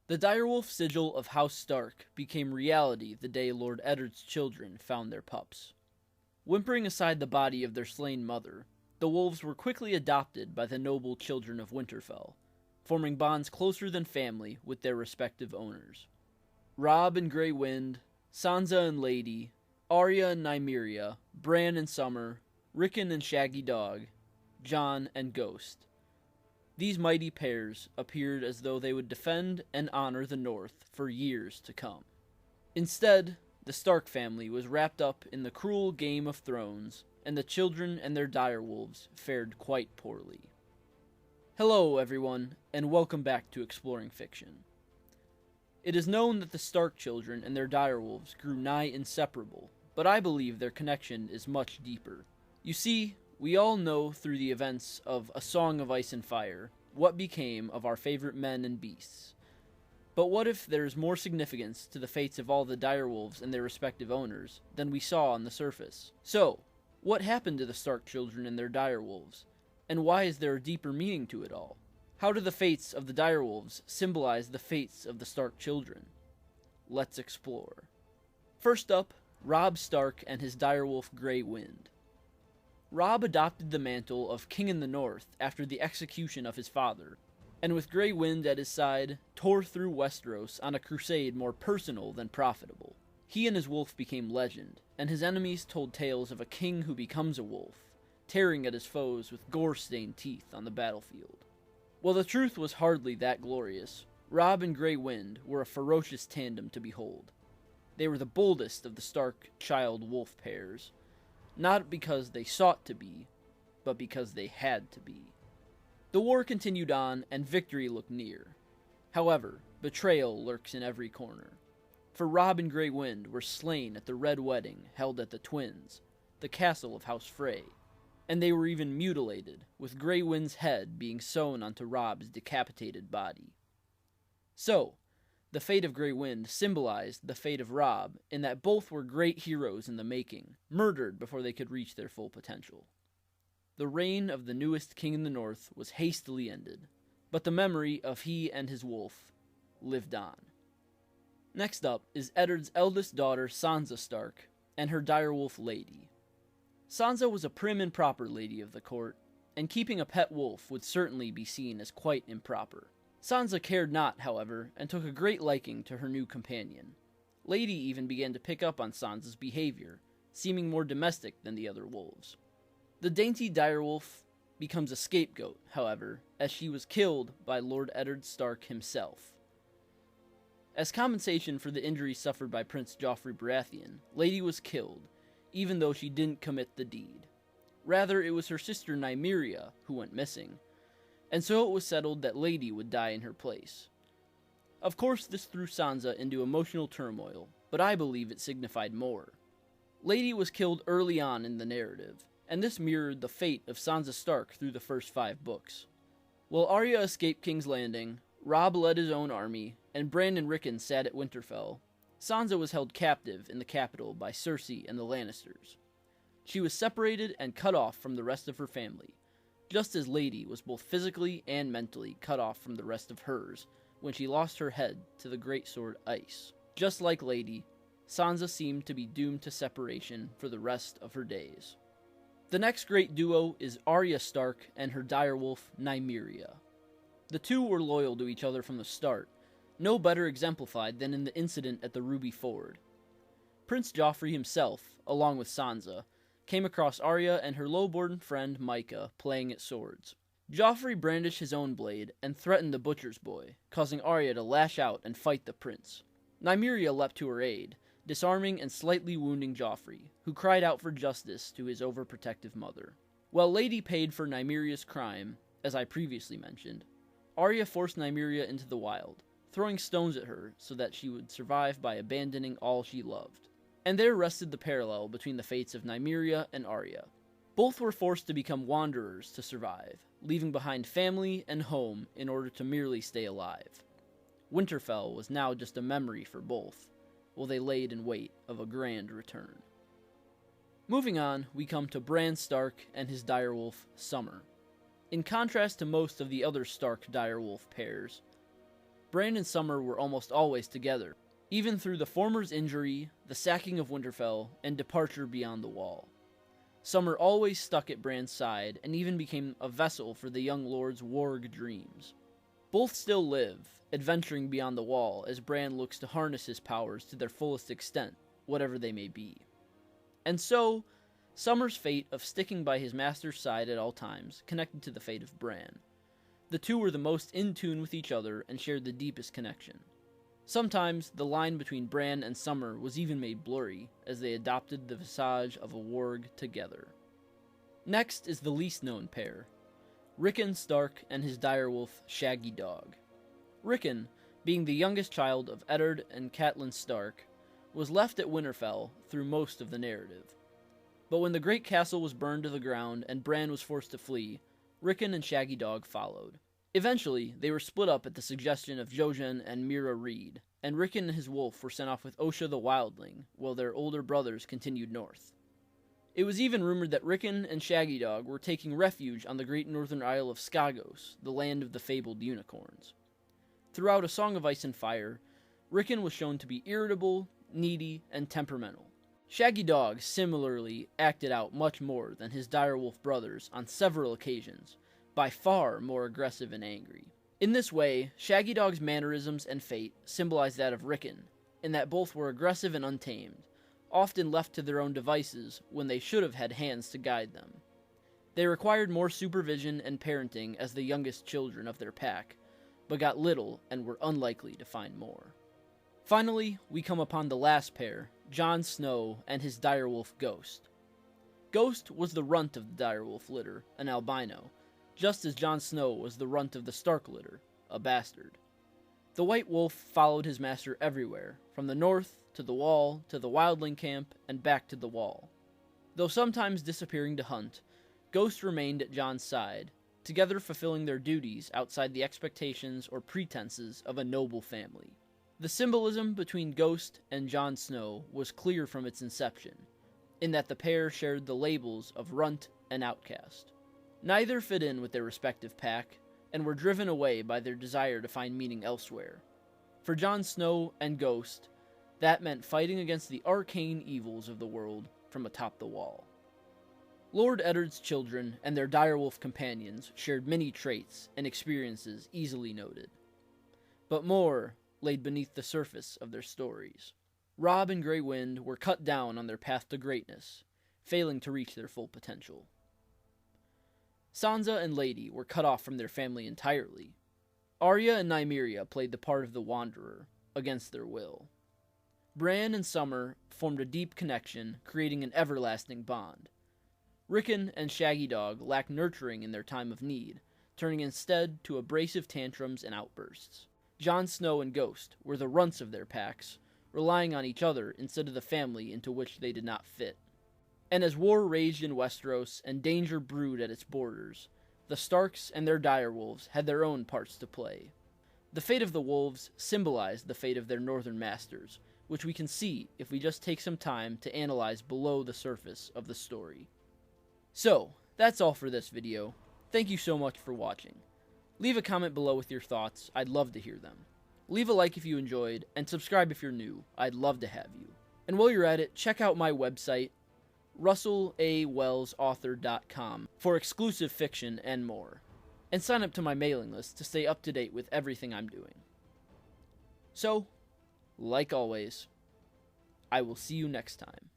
The direwolf sigil of House Stark became reality the day Lord Eddard's children found their pups. Whimpering aside the body of their slain mother, the wolves were quickly adopted by the noble children of Winterfell, forming bonds closer than family with their respective owners. Robb and Grey Wind, Sansa and Lady, Arya and Nymeria, Bran and Summer, Rickon and Shaggydog, Jon and Ghost. These mighty pairs appeared as though they would defend and honor the North for years to come. Instead, the Stark family was wrapped up in the cruel Game of Thrones, and the children and their direwolves fared quite poorly. Hello, everyone, and welcome back to Exploring Fiction. It is known that the Stark children and their direwolves grew nigh inseparable, but I believe their connection is much deeper. You see, we all know through the events of A Song of Ice and Fire what became of our favorite men and beasts. But what if there is more significance to the fates of all the direwolves and their respective owners than we saw on the surface? So, what happened to the Stark children and their direwolves? And why is there a deeper meaning to it all? How do the fates of the direwolves symbolize the fates of the Stark children? Let's explore. First up, Robb Stark and his direwolf Grey Wind. Robb adopted the mantle of King in the North after the execution of his father, and with Grey Wind at his side, tore through Westeros on a crusade more personal than profitable. He and his wolf became legend, and his enemies told tales of a king who becomes a wolf, tearing at his foes with gore-stained teeth on the battlefield. While the truth was hardly that glorious, Robb and Grey Wind were a ferocious tandem to behold. They were the boldest of the Stark child-wolf pairs, not because they sought to be, but because they had to be. The war continued on, and victory looked near. However, betrayal lurks in every corner. For Robb and Grey Wind were slain at the Red Wedding held at the Twins, the castle of House Frey, and they were even mutilated, with Grey Wind's head being sewn onto Robb's decapitated body. So, the fate of Grey Wind symbolized the fate of Robb in that both were great heroes in the making, murdered before they could reach their full potential. The reign of the newest king in the North was hastily ended, but the memory of he and his wolf lived on. Next up is Eddard's eldest daughter Sansa Stark and her direwolf Lady. Sansa was a prim and proper lady of the court, and keeping a pet wolf would certainly be seen as quite improper. Sansa cared not, however, and took a great liking to her new companion. Lady even began to pick up on Sansa's behavior, seeming more domestic than the other wolves. The dainty direwolf becomes a scapegoat, however, as she was killed by Lord Eddard Stark himself. As compensation for the injuries suffered by Prince Joffrey Baratheon, Lady was killed, even though she didn't commit the deed. Rather, it was her sister Nymeria who went missing, and so it was settled that Lady would die in her place. Of course, this threw Sansa into emotional turmoil, but I believe it signified more. Lady was killed early on in the narrative, and this mirrored the fate of Sansa Stark through the first 5 books. While Arya escaped King's Landing, Robb led his own army, and Bran and Rickon sat at Winterfell, Sansa was held captive in the capital by Cersei and the Lannisters. She was separated and cut off from the rest of her family, just as Lady was both physically and mentally cut off from the rest of hers when she lost her head to the great sword Ice. Just like Lady, Sansa seemed to be doomed to separation for the rest of her days. The next great duo is Arya Stark and her direwolf Nymeria. The two were loyal to each other from the start, no better exemplified than in the incident at the Ruby Ford. Prince Joffrey himself, along with Sansa, came across Arya and her low-born friend Mycah playing at swords. Joffrey brandished his own blade and threatened the butcher's boy, causing Arya to lash out and fight the prince. Nymeria leapt to her aid, disarming and slightly wounding Joffrey, who cried out for justice to his overprotective mother. While Lady paid for Nymeria's crime, as I previously mentioned, Arya forced Nymeria into the wild, throwing stones at her so that she would survive by abandoning all she loved. And there rested the parallel between the fates of Nymeria and Arya. Both were forced to become wanderers to survive, leaving behind family and home in order to merely stay alive. Winterfell was now just a memory for both, while they laid in wait of a grand return. Moving on, we come to Bran Stark and his direwolf Summer. In contrast to most of the other Stark direwolf pairs, Bran and Summer were almost always together, even through the former's injury, the sacking of Winterfell, and departure beyond the Wall. Summer always stuck at Bran's side, and even became a vessel for the young lord's warg dreams. Both still live, adventuring beyond the Wall as Bran looks to harness his powers to their fullest extent, whatever they may be. And so, Summer's fate of sticking by his master's side at all times connected to the fate of Bran. The two were the most in tune with each other and shared the deepest connection. Sometimes, the line between Bran and Summer was even made blurry, as they adopted the visage of a warg together. Next is the least known pair, Rickon Stark and his direwolf Shaggydog. Rickon, being the youngest child of Eddard and Catelyn Stark, was left at Winterfell through most of the narrative. But when the great castle was burned to the ground and Bran was forced to flee, Rickon and Shaggydog followed. Eventually, they were split up at the suggestion of Jojen and Mira Reed, and Rickon and his wolf were sent off with Osha the Wildling, while their older brothers continued north. It was even rumored that Rickon and Shaggydog were taking refuge on the great northern isle of Skagos, the land of the fabled unicorns. Throughout A Song of Ice and Fire, Rickon was shown to be irritable, needy, and temperamental. Shaggydog similarly acted out much more than his direwolf brothers on several occasions, by far more aggressive and angry. In this way, Shaggydog's mannerisms and fate symbolize that of Rickon, in that both were aggressive and untamed, often left to their own devices when they should have had hands to guide them. They required more supervision and parenting as the youngest children of their pack, but got little and were unlikely to find more. Finally, we come upon the last pair, Jon Snow and his direwolf Ghost. Ghost was the runt of the direwolf litter, an albino, just as Jon Snow was the runt of the Stark litter, a bastard. The White Wolf followed his master everywhere, from the north to the Wall to the Wildling camp and back to the Wall. Though sometimes disappearing to hunt, Ghost remained at Jon's side, together fulfilling their duties outside the expectations or pretenses of a noble family. The symbolism between Ghost and Jon Snow was clear from its inception, in that the pair shared the labels of runt and outcast. Neither fit in with their respective pack, and were driven away by their desire to find meaning elsewhere. For Jon Snow and Ghost, that meant fighting against the arcane evils of the world from atop the Wall. Lord Eddard's children and their direwolf companions shared many traits and experiences easily noted. But more laid beneath the surface of their stories. Robb and Grey Wind were cut down on their path to greatness, failing to reach their full potential. Sansa and Lady were cut off from their family entirely. Arya and Nymeria played the part of the Wanderer, against their will. Bran and Summer formed a deep connection, creating an everlasting bond. Rickon and Shaggydog lacked nurturing in their time of need, turning instead to abrasive tantrums and outbursts. Jon Snow and Ghost were the runts of their packs, relying on each other instead of the family into which they did not fit. And as war raged in Westeros and danger brewed at its borders, the Starks and their direwolves had their own parts to play. The fate of the wolves symbolized the fate of their northern masters, which we can see if we just take some time to analyze below the surface of the story. So, that's all for this video. Thank you so much for watching. Leave a comment below with your thoughts, I'd love to hear them. Leave a like if you enjoyed, and subscribe if you're new, I'd love to have you. And while you're at it, check out my website, RussellAWellsAuthor.com, for exclusive fiction and more. And sign up to my mailing list to stay up to date with everything I'm doing. So, like always, I will see you next time.